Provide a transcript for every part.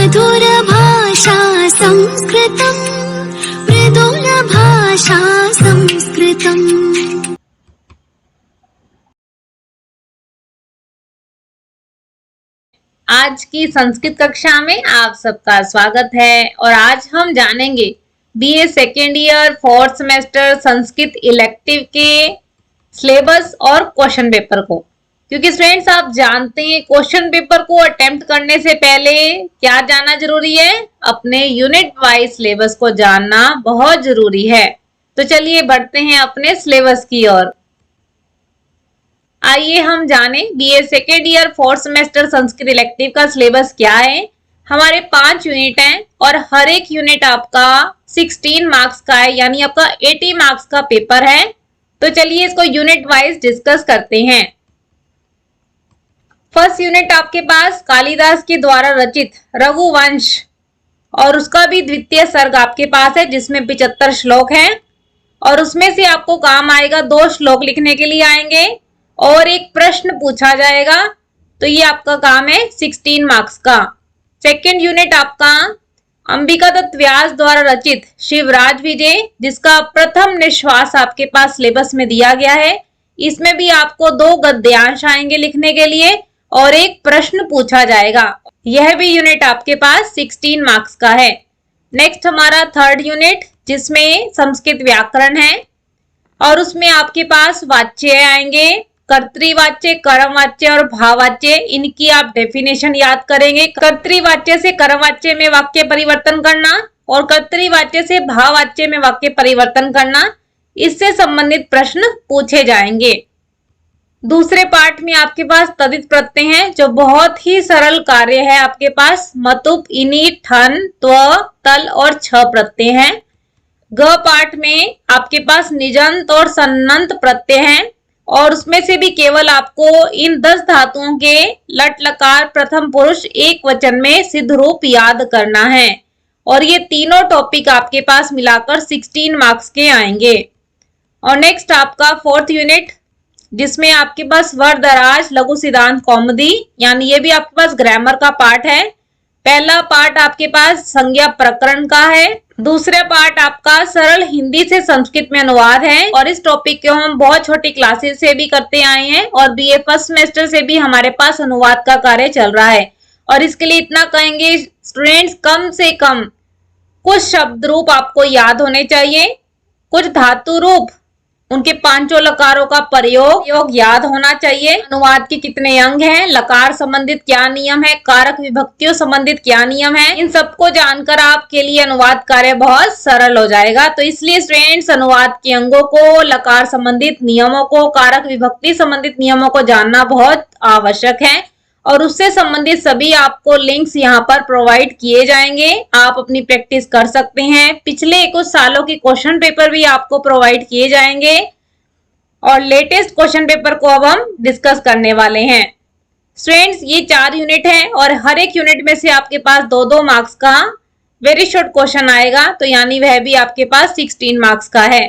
मधुर भाषा संस्कृतम्, मृदुल भाषा संस्कृतम्। आज की संस्कृत कक्षा में आप सबका स्वागत है और आज हम जानेंगे BA second year fourth semester Sanskrit elective के सिलेबस और क्वेश्चन पेपर को। क्योंकि स्टूडेंट्स आप जानते हैं क्वेश्चन पेपर को अटेम्प्ट करने से पहले क्या जानना जरूरी है, अपने यूनिट वाइज सिलेबस को जानना बहुत जरूरी है। तो चलिए बढ़ते हैं अपने सिलेबस की ओर। आइए हम जाने BA second year fourth semester Sanskrit elective का सिलेबस क्या है। हमारे 5 यूनिट हैं और हर एक यूनिट आपका 16 मार्क्स का है, यानी आपका 80 मार्क्स का पेपर है। तो चलिए इसको यूनिट वाइज डिस्कस करते हैं। फर्स्ट यूनिट आपके पास कालिदास के द्वारा रचित रघुवंश और उसका भी द्वितीय सर्ग आपके पास है, जिसमें 75 श्लोक हैं और उसमें से आपको काम आएगा 2 श्लोक लिखने के लिए आएंगे और एक प्रश्न पूछा जाएगा। तो ये आपका काम है 16 मार्क्स का। सेकेंड यूनिट आपका अंबिका दत्त व्यास द्वारा रचित शिवराज विजय, जिसका प्रथम निश्वास आपके पास सिलेबस में दिया गया है। इसमें भी आपको 2 गद्यांश आएंगे लिखने के लिए और एक प्रश्न पूछा जाएगा। यह भी यूनिट आपके पास 16 मार्क्स का है। नेक्स्ट हमारा थर्ड यूनिट, जिसमें संस्कृत व्याकरण है और उसमें आपके पास वाच्य आएंगे, कर्तृवाच्य, कर्मवाच्य और भाववाच्य। इनकी आप डेफिनेशन याद करेंगे। कर्तृवाच्य से कर्मवाच्य में वाक्य परिवर्तन करना और कर्तृवाच्य से भाववाच्य में वाक्य परिवर्तन करना, इससे संबंधित प्रश्न पूछे जाएंगे। दूसरे पार्ट में आपके पास तदित प्रत्यय हैं, जो बहुत ही सरल कार्य है। आपके पास मतुप, इनि, ठन, त्व, तल और छ प्रत्यय हैं। ग पार्ट में आपके पास निजंत और सन्नंत प्रत्यय हैं और उसमें से भी केवल आपको इन 10 धातुओं के लट लकार प्रथम पुरुष एक वचन में सिद्ध रूप याद करना है और ये तीनों टॉपिक आपके पास मिलाकर 16 मार्क्स के आएंगे। और नेक्स्ट आपका फोर्थ यूनिट, जिसमें आपके पास वरदराज, लघु सिद्धांत कौमुदी, यानी ये भी आपके पास ग्रामर का पार्ट है। पहला पार्ट आपके पास संज्ञा प्रकरण का है। दूसरा पार्ट आपका सरल हिंदी से संस्कृत में अनुवाद है और इस टॉपिक को हम बहुत छोटी क्लासेस से भी करते आए हैं और बीए फर्स्ट सेमेस्टर से भी हमारे पास अनुवाद का कार्य चल रहा है। और इसके लिए इतना कहेंगे स्टूडेंट्स, कम से कम कुछ शब्द रूप आपको याद होने चाहिए, कुछ धातु रूप, उनके 5 लकारों का प्रयोग याद होना चाहिए। अनुवाद के कितने अंग हैं, लकार संबंधित क्या नियम है, कारक विभक्तियों संबंधित क्या नियम है, इन सबको जानकर आपके लिए अनुवाद कार्य बहुत सरल हो जाएगा। तो इसलिए स्टूडेंट्स अनुवाद के अंगों को, लकार संबंधित नियमों को, कारक विभक्ति संबंधित नियमों को जानना बहुत आवश्यक है और उससे संबंधित सभी आपको लिंक्स यहाँ पर प्रोवाइड किए जाएंगे। आप अपनी प्रैक्टिस कर सकते हैं। पिछले कुछ सालों के क्वेश्चन पेपर भी आपको प्रोवाइड किए जाएंगे और लेटेस्ट क्वेश्चन पेपर को अब हम डिस्कस करने वाले हैं। स्टूडेंट्स ये 4 यूनिट हैं और हर एक यूनिट में से आपके पास 2-2 मार्क्स का वेरी शॉर्ट क्वेश्चन आएगा, तो यानी वह भी आपके पास 16 मार्क्स का है।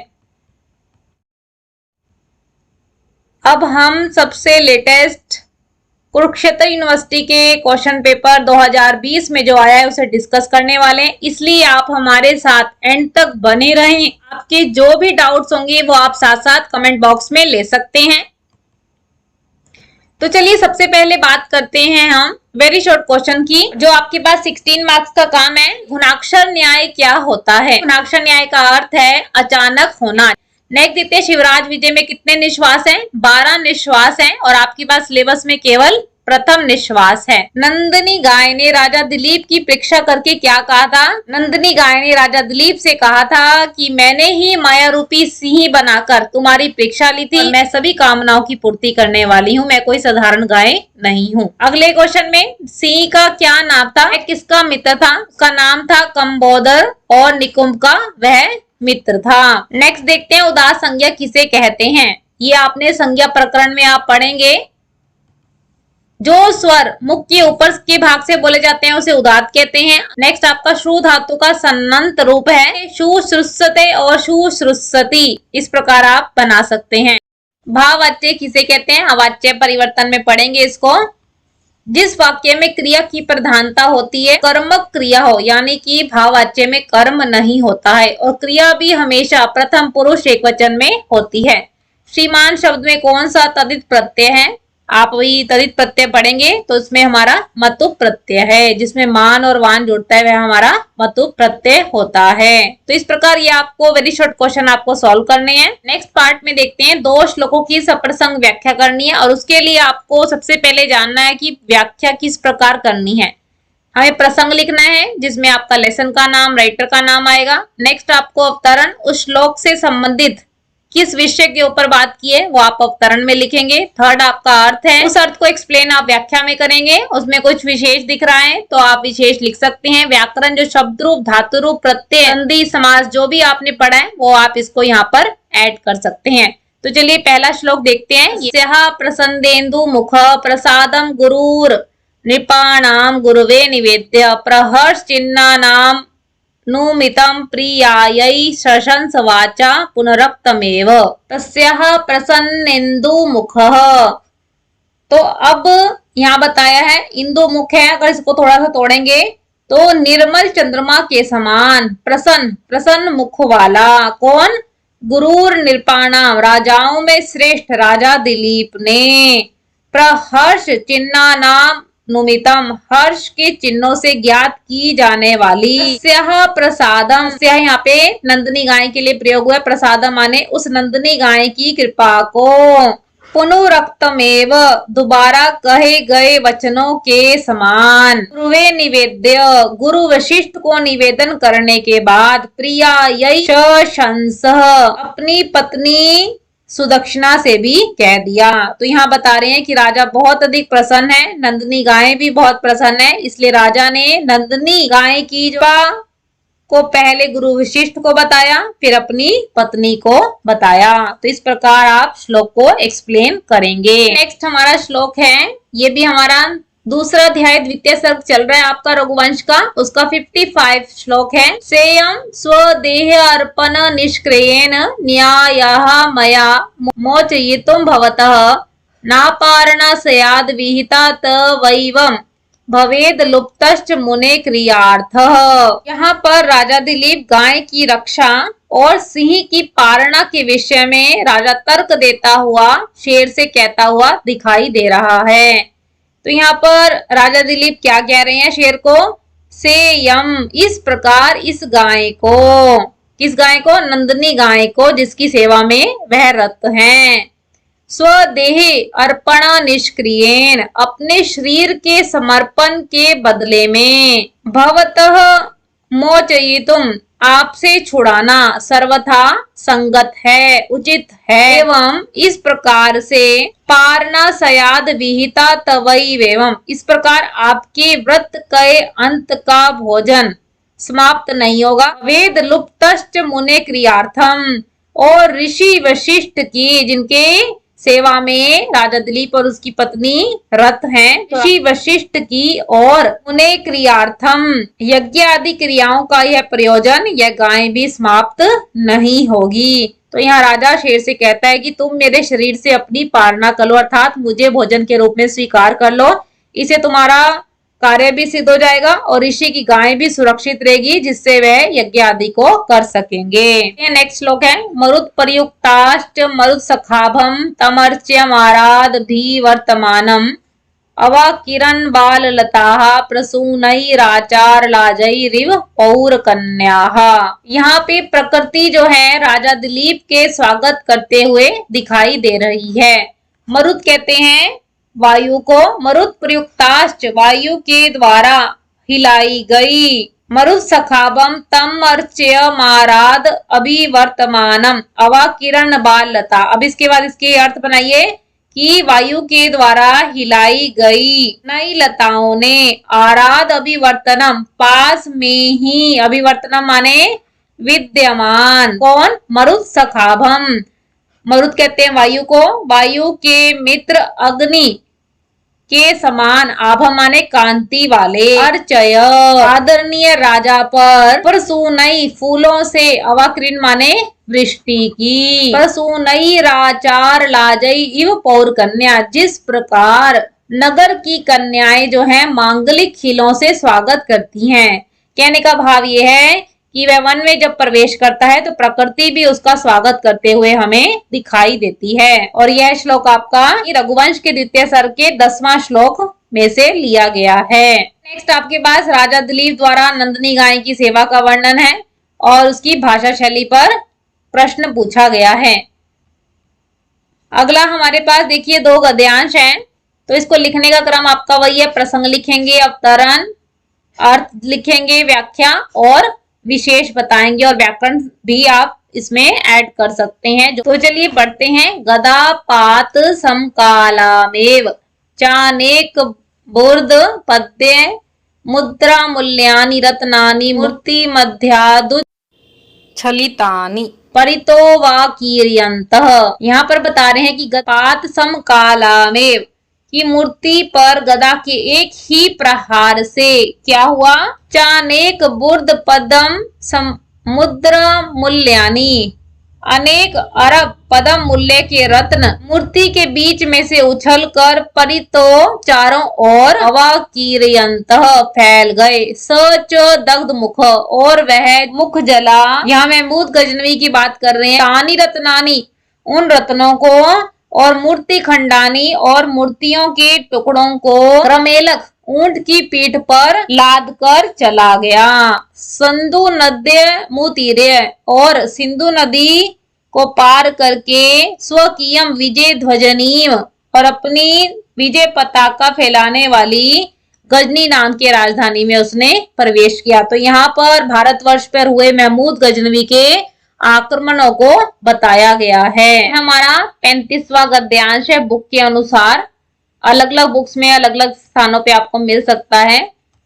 अब हम सबसे लेटेस्ट कुरुक्षेत्र यूनिवर्सिटी के क्वेश्चन पेपर 2020 में जो आया है उसे डिस्कस करने वाले हैं, इसलिए आप हमारे साथ एंड तक बने रहें। आपके जो भी डाउट्स होंगे वो आप साथ साथ कमेंट बॉक्स में ले सकते हैं। तो चलिए सबसे पहले बात करते हैं हम वेरी शॉर्ट क्वेश्चन की, जो आपके पास 16 मार्क्स का काम है। गुणाक्षर न्याय क्या होता है? गुणाक्षर न्याय का अर्थ है अचानक होना। नेक्स्ट देखते हैं शिवराज विजय में कितने निश्वास हैं? 12 निश्वास हैं और आपके पास सिलेबस में केवल प्रथम निश्वास है। नंदिनी गाय ने राजा दिलीप की परीक्षा करके क्या कहा था? नंदिनी गाय ने राजा दिलीप से कहा था कि मैंने ही माया रूपी सिंह बनाकर तुम्हारी परीक्षा ली थी, मैं सभी कामनाओं की पूर्ति करने वाली हूँ, मैं कोई साधारण गाय नहीं हूँ। अगले क्वेश्चन में सिंह का क्या नाम था? किसका मित्र था? उसका नाम था कंबोदर और निकुंभ का वह मित्र था। नेक्स्ट देखते हैं उदास संज्ञा किसे कहते हैं? ये आपने संज्ञा प्रकरण में आप पढ़ेंगे। जो स्वर मुख के ऊपर के भाग से बोले जाते हैं उसे उदात्त कहते हैं। नेक्स्ट आपका श्रु धातु का सन्नंत रूप है शुश्रुष्यते और शुश्रुष्यति, इस प्रकार आप बना सकते हैं। भाववाच्य किसे कहते हैं? अवाच्य परिवर्तन में पढ़ेंगे इसको। जिस वाक्य में क्रिया की प्रधानता होती है, कर्मक क्रिया हो, यानी कि भाववाच्य में कर्म नहीं होता है और क्रिया भी हमेशा प्रथम पुरुष एकवचन में होती है। श्रीमान शब्द में कौन सा तदित प्रत्यय है? आप वही तदित प्रत्यय पढ़ेंगे तो इसमें हमारा मतु प्रत्यय है, जिसमें मान और वान जुड़ता है वह हमारा मतु प्रत्यय होता है। तो इस प्रकार ये आपको वेरी शॉर्ट क्वेश्चन आपको सॉल्व करने हैं। नेक्स्ट पार्ट में देखते हैं, 2 श्लोकों की सप्रसंग व्याख्या करनी है और उसके लिए आपको सबसे पहले जानना है कि व्याख्या किस प्रकार करनी है। हमें प्रसंग लिखना है जिसमें आपका लेसन का नाम, राइटर का नाम आएगा। नेक्स्ट आपको अवतरण, उस श्लोक से संबंधित किस विषय के ऊपर बात की है वो आप अवतरण में लिखेंगे। थर्ड आपका अर्थ है, उस अर्थ को एक्सप्लेन आप व्याख्या में करेंगे। उसमें कुछ विशेष दिख रहा है तो आप विशेष लिख सकते हैं। व्याकरण जो शब्द रूप, धातु रूप, प्रत्यय, संधि, समास जो भी आपने पढ़ा है वो आप इसको यहाँ पर ऐड कर सकते हैं। तो चलिए पहला श्लोक देखते हैं। यः प्रसन्नेन्दु मुख प्रसादम गुरुर नृपाणाम गुरुवे निवेद्य प्रहर्ष चिन्नानाम नुमितं प्रियायै शशंस वाचा पुनरक्तमेव तस्याः प्रसन्नेन्दु मुखः। तो अब यहाँ बताया है इंदु मुख है, अगर इसको थोड़ा सा तोड़ेंगे तो निर्मल चंद्रमा के समान प्रसन्न मुख वाला कौन? गुरुर नृपाणाम, राजाओं में श्रेष्ठ राजा दिलीप ने, प्रहर्ष चिन्ना नाम नुमितम, हर्ष के चिन्हों से ज्ञात की जाने वाली, प्रसादम, यहाँ पे नंदनी गाय के लिए प्रयोग हुआ है। प्रसादम माने उस नंदनी गाय की कृपा को, पुनरुक्तमेव, दोबारा कहे गए वचनों के समान, गुरुवे निवेद्य, गुरु वशिष्ठ को निवेदन करने के बाद, प्रिया यही शंस, अपनी पत्नी सुदक्षिणा से भी कह दिया। तो यहाँ बता रहे हैं कि राजा बहुत अधिक प्रसन्न है, नंदनी गाय भी बहुत प्रसन्न है, इसलिए राजा ने नंदनी गाय की को पहले गुरु वशिष्ठ को बताया, फिर अपनी पत्नी को बताया। तो इस प्रकार आप श्लोक को एक्सप्लेन करेंगे। नेक्स्ट हमारा श्लोक है, ये भी हमारा दूसरा अध्याय द्वितीय सर्ग चल रहा है आपका रघुवंश का, उसका 55 श्लोक है। सेयम स्वदेह अर्पण निष्क्रियेण न्यायः मया मोचयितुं भवतः नापारणस्याद् विहिता तवैवं भवेद लुप्तश्च मुने क्रियार्थ। यहाँ पर राजा दिलीप गाय की रक्षा और सिंह की पारणा के विषय में राजा तर्क देता हुआ शेर से कहता हुआ दिखाई दे रहा है। तो यहाँ पर राजा दिलीप क्या कह रहे हैं शेर को? सेयम, इस प्रकार इस गाय को, किस गाय को? नंदनी गाय को, जिसकी सेवा में वह रत हैं। स्वदेह अर्पण निष्क्रियेन, अपने शरीर के समर्पण के बदले में, भवतः मोचयितुम, आपसे छुड़ाना, सर्वथा संगत है, उचित है। एवं इस प्रकार से पारणा सयाद विहिता तवैवेवं, इस प्रकार आपके व्रत के अंत का भोजन समाप्त नहीं होगा। वेद लुप्तश्च मुने क्रियार्थम, और ऋषि वशिष्ठ की, जिनके सेवा में राजा दिलीप और उसकी पत्नी रत हैं, ऋषि वशिष्ठ की और उन्हें क्रियार्थम, यज्ञ आदि क्रियाओं का यह प्रयोजन, यह गाय भी समाप्त नहीं होगी। तो यहाँ राजा शेर से कहता है कि तुम मेरे शरीर से अपनी पारणा कर लो, अर्थात मुझे भोजन के रूप में स्वीकार कर लो, इसे तुम्हारा कार्य भी सिद्ध हो जाएगा और ऋषि की गाय भी सुरक्षित रहेगी, जिससे वह यज्ञ आदि को कर सकेंगे। नेक्स्ट श्लोक है, मरुत प्रयुक्ताश्च मरुत सखाभम तमर्च्यमाराद भी वर्तमानम अवाकिरण बाल लता प्रसूनैराचार लाजैरिव पौर कन्याः। यहाँ पे प्रकृति जो है राजा दिलीप के स्वागत करते हुए दिखाई दे रही है। मरुत कहते हैं वायु को, मरुत प्रयुक्ताश्च, वायु के द्वारा हिलाई गई, मरुत सखाबम तम अर्च्य माराद अभिवर्तमानम अवाकिरण बाल लता। अब इसके बाद इसके अर्थ बनाइए कि वायु के द्वारा हिलाई गई नई लताओं ने, आराध अभिवर्तनम, पास में ही, अभिवर्तनम माने विद्यमान, कौन? मरुत सखाभम, मरुत कहते हैं वायु को, वायु के मित्र अग्नि के समान, आभा माने कांति वाले, अर्चय, आदरणीय राजा पर, प्रसूनई, फूलों से, अवाकृण माने वृष्टि की, प्रसूनई राचार लाजई इव पौर कन्या, जिस प्रकार नगर की कन्याएं जो हैं मांगलिक खिलों से स्वागत करती हैं। कहने का भाव ये है कि वह वन में जब प्रवेश करता है तो प्रकृति भी उसका स्वागत करते हुए हमें दिखाई देती है। और यह श्लोक आपका रघुवंश के द्वितीय सर्ग के 10वां श्लोक में से लिया गया है। नेक्स्ट आपके पास राजा दिलीप द्वारा नंदिनी गाय की सेवा का वर्णन है और उसकी भाषा शैली पर प्रश्न पूछा गया है। अगला हमारे पास देखिए 2 गद्यांश हैं, तो इसको लिखने का क्रम आपका वही है। प्रसंग लिखेंगे, अवतरण, अर्थ लिखेंगे, व्याख्या और विशेष बताएंगे और व्याकरण भी आप इसमें ऐड कर सकते हैं। तो चलिए बढ़ते हैं। गदा पात समकालामेव चानेक बुर्द पद्य मुद्रा मूल्यानि रत्नानि मूर्ति मध्यादु छलितानि परितो वा कीर्यन्तः। यहाँ पर बता रहे हैं कि पात समकालामेव की मूर्ति पर गदा के एक ही प्रहार से क्या हुआ, चानेक बुर्द पदम समुद्र मूल्यानि, अनेक अरब पदम मूल्य के रत्न मूर्ति के बीच में से उछलकर परितो चारों ओर अवाकीर्यन्तः फैल गए। सच दग्ध मुख, और वह मुख जला। यहाँ महमूद गजनवी की बात कर रहे हैं। तानी रत्नानी, उन रत्नों को, और मूर्ति खंडानी, और मूर्तियों के टुकड़ों को क्रमेलक ऊंट की पीठ पर लाद कर चला गया। सिंधु नद्य मुतीर्य, और सिंधु नदी को पार करके स्वकीयम विजय ध्वजनीम, और अपनी विजय पताका फैलाने वाली गजनी नाम की राजधानी में उसने प्रवेश किया। तो यहाँ पर भारतवर्ष पर हुए महमूद गजनवी के आक्रमणों को बताया गया है। हमारा 35वां गद्यांश है। बुक के अनुसार अलग अलग बुक्स में अलग अलग स्थानों पे आपको मिल सकता है।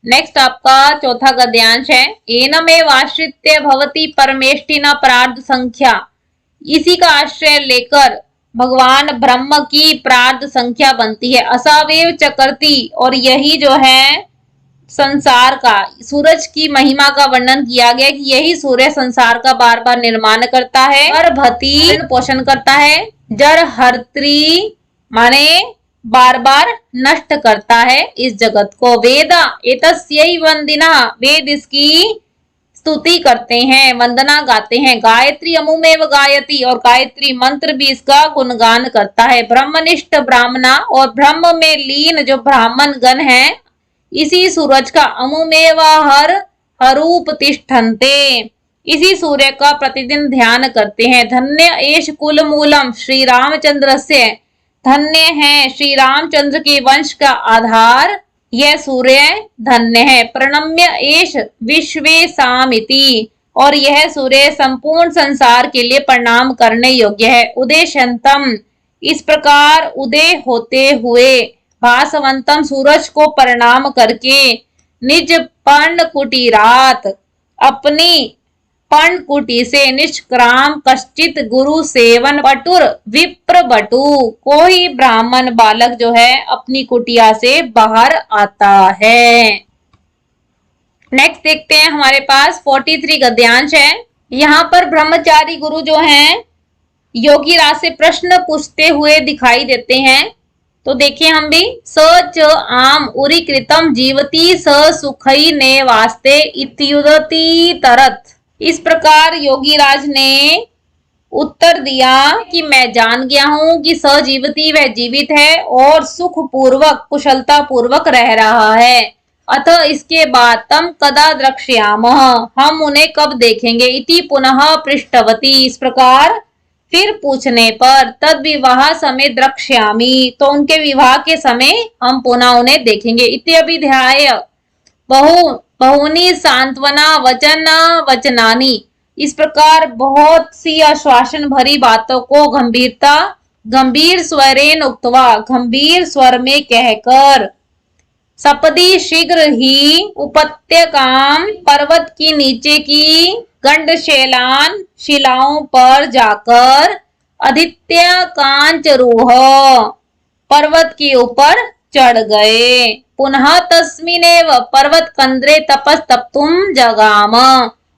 नेक्स्ट आपका 4था गद्यांश है। एनमेव आश्रित्य भवती परमेष्टिना प्रार्थ संख्या, इसी का आश्रय लेकर भगवान ब्रह्म की प्रार्थ संख्या बनती है। असावेव चक्रती, और यही जो है संसार का, सूरज की महिमा का वर्णन किया गया कि यही सूर्य संसार का बार बार निर्माण करता है, गर्भवती पोषण करता है, जर हर्त्री माने बार बार नष्ट करता है इस जगत को। वेदा एतस्यै वंदिना, वेद इसकी स्तुति करते हैं, वंदना गाते हैं। गायत्री अमुमेव गायती, और गायत्री मंत्र भी इसका गुणगान करता है। ब्रह्मनिष्ठ ब्राह्मणा, और ब्रह्म में लीन जो ब्राह्मण गण है इसी सूरज का अमुमेवा हरूप तिष्ठन्ते, इसी सूर्य का प्रतिदिन ध्यान करते हैं। धन्य एष कुल मूलम श्री रामचंद्र से, धन्य है श्री रामचंद्र के वंश का आधार यह सूर्य धन्य है। प्रणम्य एष विश्वे सामिति, और यह सूर्य संपूर्ण संसार के लिए प्रणाम करने योग्य है। उदेशंतम, इस प्रकार उदय होते हुए, भासवंतम, सूरज को प्रणाम करके, निज पर्ण कुटीरात, अपनी पर्ण कुटी से, निष्क्राम कश्चित गुरु सेवन पटुर विप्र बटु, कोई ब्राह्मण बालक जो है अपनी कुटिया से बाहर आता है। नेक्स्ट देखते हैं हमारे पास 43 गद्यांश है। यहाँ पर ब्रह्मचारी गुरु जो हैं योगी राज से प्रश्न पूछते हुए दिखाई देते हैं। तो देखिए हम भी। स च आम उरी कृतम जीवती स सुखई ने वास्ते इत्युदती तरत, इस प्रकार योगी राज ने उत्तर दिया कि मैं जान गया हूं कि सजीवती वह जीवित है और सुख पूर्वक कुशलता पूर्वक रह रहा है। अतः इसके बाद तम कदा द्रक्ष्यामः, हम उन्हें कब देखेंगे। इति पुनः पृष्ठवती, इस प्रकार फिर पूछने पर, तद विवाह समय द्रक्ष्यामि, तो उनके विवाह के समय हम पुनः उन्हें देखेंगे। इति अभिध्याय बहुनी सांत्वना वचन वचनानी, इस प्रकार बहुत सी आश्वासन भरी बातों को गंभीर स्वरेन उक्तवा, गंभीर स्वर में कहकर, सपदी शीघ्र ही उपत्यकाम, पर्वत की नीचे की गंडशैलान शिलाओं पर जाकर, आदित्य कांचरूह, पर्वत के ऊपर चढ़ गए। पुनः तस्मिनेव पर्वत कंद्रे तपस तप्तुम जगाम,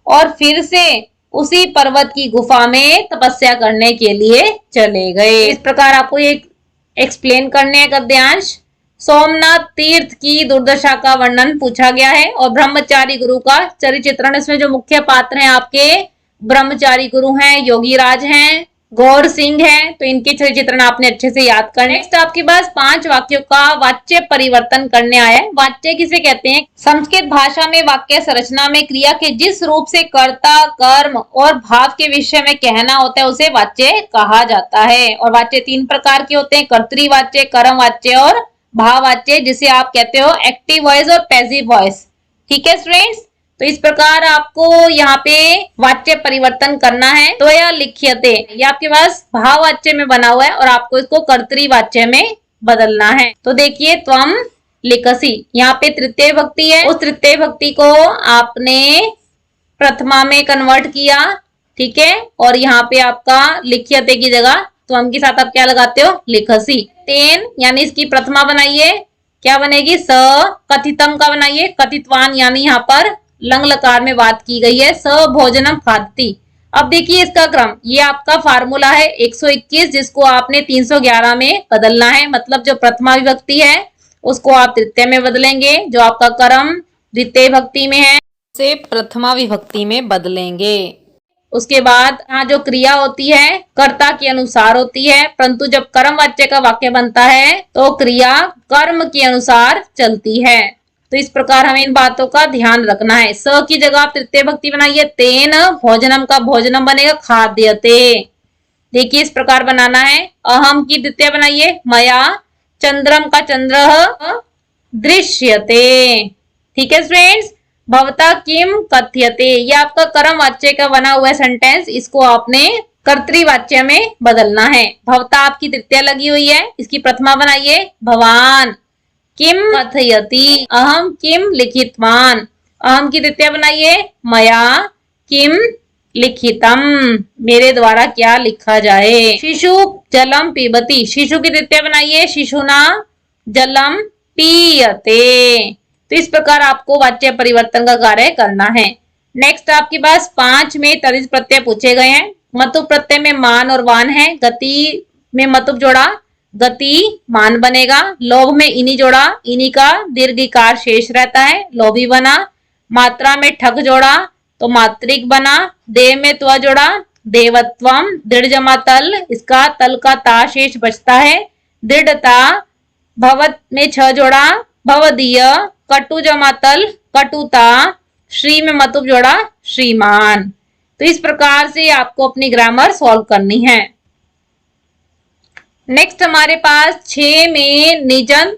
और फिर से उसी पर्वत की गुफा में तपस्या करने के लिए चले गए। इस प्रकार आपको एक एक्सप्लेन करने हैं गद्यांश। सोमनाथ तीर्थ की दुर्दशा का वर्णन पूछा गया है और ब्रह्मचारी गुरु का चरित्र चित्रण। इसमें जो मुख्य पात्र हैं आपके ब्रह्मचारी गुरु हैं, योगीराज हैं, गौर सिंह है, तो इनके चरित्र चित्रण आपने अच्छे से याद करने। नेक्स्ट आपके पास 5 वाक्यों का वाच्य परिवर्तन करने आया है। वाच्य किसे कहते हैं? संस्कृत भाषा में वाक्य संरचना में क्रिया के जिस रूप से कर्ता, कर्म और भाव के विषय में कहना होता है उसे वाच्य कहा जाता है। और वाच्य 3 प्रकार के होते हैं, कर्तृवाच्य, कर्मवाच्य और भाववाच्य, जिसे आप कहते हो एक्टिव वॉइस और पैसिव वॉइस। ठीक है स्टूडेंट्स, तो इस प्रकार आपको यहाँ पे वाच्य परिवर्तन करना है। तो यह लिख्यते, ये आपके पास भाववाच्य में बना हुआ है और आपको इसको कर्तृवाच्य में बदलना है। तो देखिए, त्वम लिखसि, यहाँ पे तृतीय भक्ति है, उस तृतीय भक्ति को आपने प्रथमा में कन्वर्ट किया। ठीक है, और यहाँ पे आपका लिख्यते की जगह त्वम के साथ आप क्या लगाते हो? लिखसि। तेन यानी इसकी प्रथमा बनाइए, क्या बनेगी? स। कथितम का बनाइए, कथितवान यानी यहाँ पर लंग लकार में बात की गई है। स भोजनम खादति। अब देखिए इसका क्रम, ये आपका फार्मूला है 121, जिसको आपने 311 में बदलना है। मतलब जो प्रथमा विभक्ति है उसको आप तृतीय में बदलेंगे, जो आपका क्रम द्वितीय भक्ति में है उसे प्रथमा विभक्ति में बदलेंगे। उसके बाद यहाँ जो क्रिया होती है कर्ता के अनुसार होती है, परंतु जब कर्म वाच्य का वाक्य बनता है तो क्रिया कर्म के अनुसार चलती है। तो इस प्रकार हमें इन बातों का ध्यान रखना है। स की जगह आप तृतीय भक्ति बनाइए, तेन भोजनम का भोजनम बनेगा खाद्यते। देखिए इस प्रकार बनाना है। अहम की द्वितीय बनाइए, मया चंद्रम का चंद्र दृश्यते। ठीक है फ्रेंड्स, भवता किम कथ्यते, ये आपका कर्म वाच्य का बना हुआ सेंटेंस, इसको आपने कर्तृवाच्य में बदलना है। भवता आपकी तृतीय लगी हुई है, इसकी प्रथमा बनाइए, भवान किम कथयति, अहम किम लिखितवान। अहम की द्वितीय बनाइए, मया किम लिखितम, मेरे द्वारा क्या लिखा जाए। शिशु जलम पीबती, शिशु की द्वितीय बनाइए, शिशुना जलम पीयते। तो इस प्रकार आपको वाच्य परिवर्तन का कार्य करना है। नेक्स्ट आपके पास 5 में तदिश प्रत्यय पूछे गए हैं। मतुप प्रत्यय में मान और वान है। गति में मतुप जोड़ा, गति मान बनेगा। लोभ में इनी जोड़ा, इनी का दीर्घिकार शेष रहता है, लोभी बना। मात्रा में ठग जोड़ा तो मात्रिक बना। देव में त्व जोड़ा, देवत्वम। दृढ़ जमा तल, इसका तल का ता शेष बचता है, दृढ़ता। भवत में छ जोड़ा, भवदीय। कटु जमा तल, कटुता। श्री में मतुप जोड़ा, श्रीमान। तो इस प्रकार से आपको अपनी ग्रामर सॉल्व करनी है। नेक्स्ट हमारे पास 6 में निजन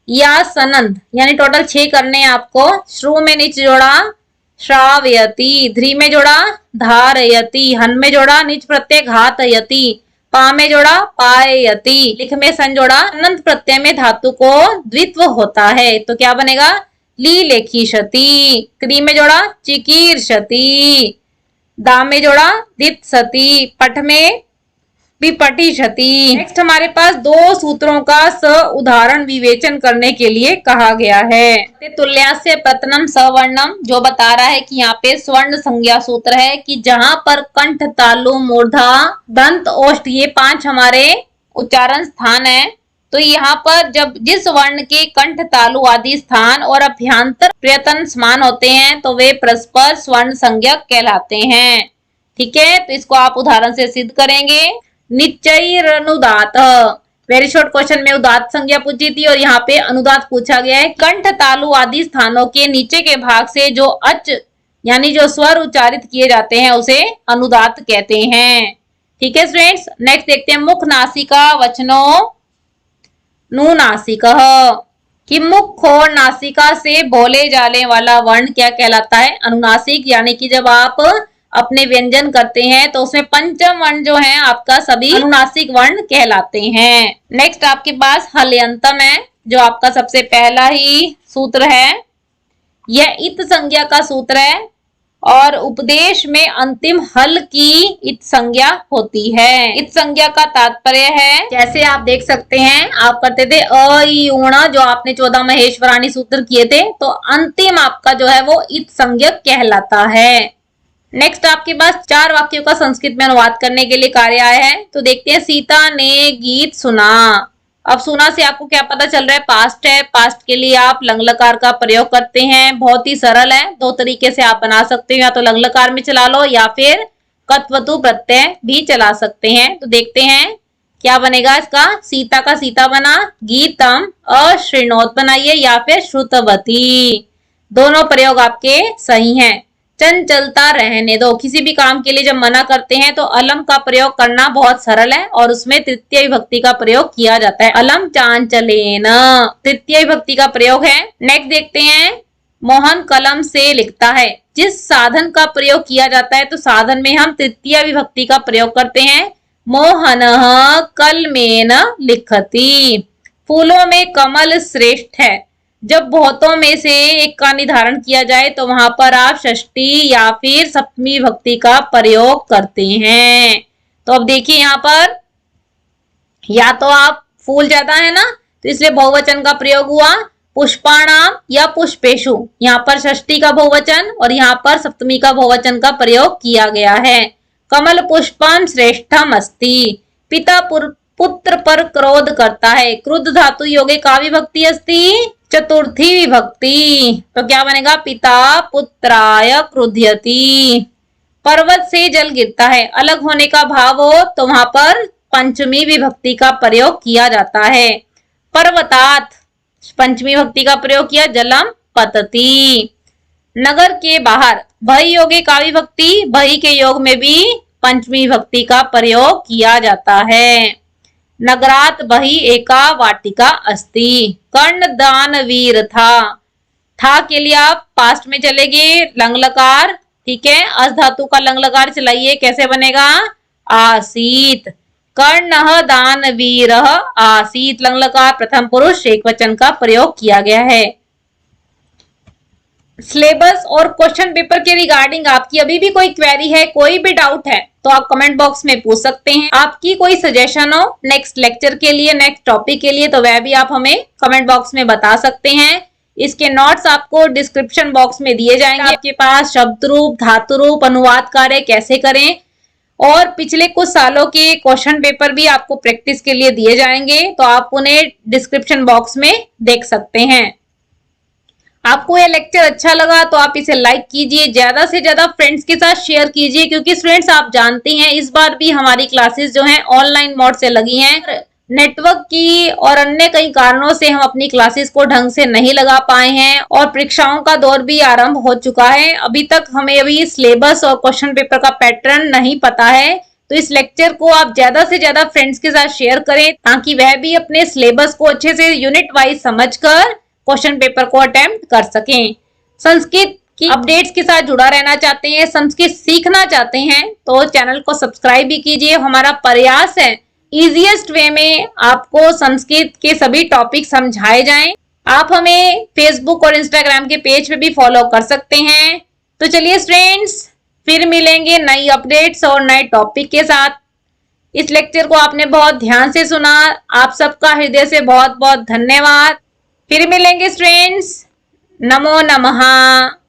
या सनंद, यानी टोटल 6 करने हैं आपको। श्रु में निच जोड़ा, श्रावयति। ध्री में जोड़ा, धारयति। हन में जोड़ा, निच प्रत्यय, घातयति। पा में जोड़ा, पाययति। लिख में सन जोड़ा। अनंत प्रत्यय में धातु को द्वित्व होता है, तो क्या बनेगा? ली लेखिशति। क्री में जोड़ा, चिकीर्षति। दा में जोड़ा, दित्सति। पठ में विपटिशति। नेक्स्ट हमारे पास 2 सूत्रों का स उदाहरण विवेचन करने के लिए कहा गया है। तुल्यास्य प्रतनम सवर्णम, जो बता रहा है कि यहाँ पे स्वर्ण संज्ञा सूत्र है कि जहां पर कंठ, तालु, मूर्धा, दंत, ओष्ठ, ये 5 हमारे उच्चारण स्थान है, तो यहाँ पर जब जिस वर्ण के कंठ, तालु आदि स्थान और अभ्यंतर प्रयत्न समान होते हैं तो वे परस्पर स्वर्ण संज्ञक कहलाते हैं। ठीक है, तो इसको आप उदाहरण से सिद्ध करेंगे। निश्चयैरनुदात, वेरी शॉर्ट क्वेश्चन में उदात संज्ञा पूछी थी और यहाँ पे अनुदात पूछा गया है। कंठ, तालु आदि स्थानों के नीचे के भाग से जो अच यानी जो स्वर उच्चारित किए जाते हैं उसे अनुदात कहते हैं। ठीक है स्टूडेंट्स, नेक्स्ट देखते हैं मुख नासिका वचनो नुनासिकः, कि मुख और नासिका से बोले जाने वाला वर्ण क्या कहलाता है? अनुनासिक। यानी कि जब आप अपने व्यंजन करते हैं तो उसमें पंचम वर्ण जो है आपका सभी अनुनासिक वर्ण कहलाते हैं। नेक्स्ट आपके पास हलयंतम है, जो आपका सबसे पहला ही सूत्र है। यह इत संज्ञा का सूत्र है और उपदेश में अंतिम हल की इत संज्ञा होती है। इत संज्ञा का तात्पर्य है, जैसे आप देख सकते हैं, आप करते थे अ ई ऊण, जो आपने 14 महेश्वराणी सूत्र किए थे, तो अंतिम आपका जो है वो इत संज्ञक कहलाता है। नेक्स्ट आपके पास 4 वाक्यों का संस्कृत में अनुवाद करने के लिए कार्य आया है, तो देखते हैं। सीता ने गीत सुना, अब सुना से आपको क्या पता चल रहा है? पास्ट है। पास्ट के लिए आप लंग लकार का प्रयोग करते हैं। बहुत ही सरल है, दो तरीके से आप बना सकते हो, या तो लंग लकार में चला लो या फिर कत्वतु प्रत्यय भी चला सकते हैं। तो देखते हैं क्या बनेगा इसका। सीता का सीता बना, गीतम अशृणोत बनाइए या फिर श्रुतवती, दोनों प्रयोग आपके सही हैं। चंचलता रहने दो, किसी भी काम के लिए जब मना करते हैं तो अलम का प्रयोग करना बहुत सरल है और उसमें तृतीय विभक्ति का प्रयोग किया जाता है। अलम चांचलेन तृतीय विभक्ति का प्रयोग है। नेक्स्ट देखते हैं, मोहन कलम से लिखता है। जिस साधन का प्रयोग किया जाता है तो साधन में हम तृतीय विभक्ति का प्रयोग करते हैं। मोहनः कलमेन लिखति। फूलों में कमल श्रेष्ठ है। जब बहुतों में से एक का निर्धारण किया जाए तो वहां पर आप षष्ठी या फिर सप्तमी विभक्ति का प्रयोग करते हैं। तो अब देखिए यहाँ पर, या तो आप फूल ज्यादा है ना तो इसलिए बहुवचन का प्रयोग हुआ, पुष्पाणाम या पुष्पेशु, यहाँ पर षष्ठी का बहुवचन और यहाँ पर सप्तमी का बहुवचन का प्रयोग किया गया है। कमल पुष्पम श्रेष्ठम अस्ति। पिता पुत्र पर क्रोध करता है। क्रुद्ध धातु योगे का विभक्ति अस्ति चतुर्थी विभक्ति। तो क्या बनेगा? पिता पुत्राय क्रुध्यति। पर्वत से जल गिरता है। अलग होने का भाव हो तो वहां पर पंचमी विभक्ति का प्रयोग किया जाता है। पर्वतात पंचमी विभक्ति का प्रयोग किया, जलम पतति। नगर के बाहर भई योगे का विभक्ति, भई के योग में भी पंचमी विभक्ति का प्रयोग किया जाता है। नगरात बही एका वाटिका अस्ति। कर्ण दान वीर था के लिए आप पास्ट में चलेंगे, लंग लकार, ठीक है। अस धातु का लंग लकार चलाइए, कैसे बनेगा? आसीत। कर्ण दान वीर आसीत, लंग लकार प्रथम पुरुष एक वचन का प्रयोग किया गया है। सिलेबस और क्वेश्चन पेपर के रिगार्डिंग आपकी अभी भी कोई क्वेरी है, कोई भी डाउट है तो आप कमेंट बॉक्स में पूछ सकते हैं। आपकी कोई सजेशन हो नेक्स्ट लेक्चर के लिए, नेक्स्ट टॉपिक के लिए, तो वह भी आप हमें कमेंट बॉक्स में बता सकते हैं। इसके नोट्स आपको डिस्क्रिप्शन बॉक्स में दिए जाएंगे। आपके पास शब्द रूप, धातु रूप, अनुवाद कार्य कैसे करें और पिछले कुछ सालों के क्वेश्चन पेपर भी आपको प्रैक्टिस के लिए दिए जाएंगे, तो आप उन्हें डिस्क्रिप्शन बॉक्स में देख सकते हैं। आपको यह लेक्चर अच्छा लगा तो आप इसे लाइक कीजिए, ज्यादा से ज्यादा फ्रेंड्स के साथ शेयर कीजिए, क्योंकि स्टूडेंट्स आप जानते हैं इस बार भी हमारी क्लासेस जो हैं ऑनलाइन मोड से लगी हैं। नेटवर्क की और अन्य कई कारणों से हम अपनी क्लासेस को ढंग से नहीं लगा पाए हैं और परीक्षाओं का दौर भी आरंभ हो चुका है। अभी तक हमें अभी सिलेबस और क्वेश्चन पेपर का पैटर्न नहीं पता है, तो इस लेक्चर को आप ज्यादा से ज्यादा फ्रेंड्स के साथ शेयर करें ताकि वह भी अपने सिलेबस को अच्छे से यूनिट वाइज समझकर क्वेश्चन पेपर को अटेम्प्ट कर सकें। संस्कृत की अपडेट्स के साथ जुड़ा रहना चाहते हैं, संस्कृत सीखना चाहते हैं तो चैनल को सब्सक्राइब भी कीजिए। हमारा प्रयास है इजीएस्ट वे में आपको संस्कृत के सभी टॉपिक समझाए जाएं। आप हमें फेसबुक और इंस्टाग्राम के पेज पे भी फॉलो कर सकते हैं। तो चलिए स्टूडेंट्स, फिर मिलेंगे नई अपडेट्स और नए टॉपिक के साथ। इस लेक्चर को आपने बहुत ध्यान से सुना, आप सबका हृदय से बहुत बहुत धन्यवाद। फिर मिलेंगे स्टूडेंट्स, नमो नमः।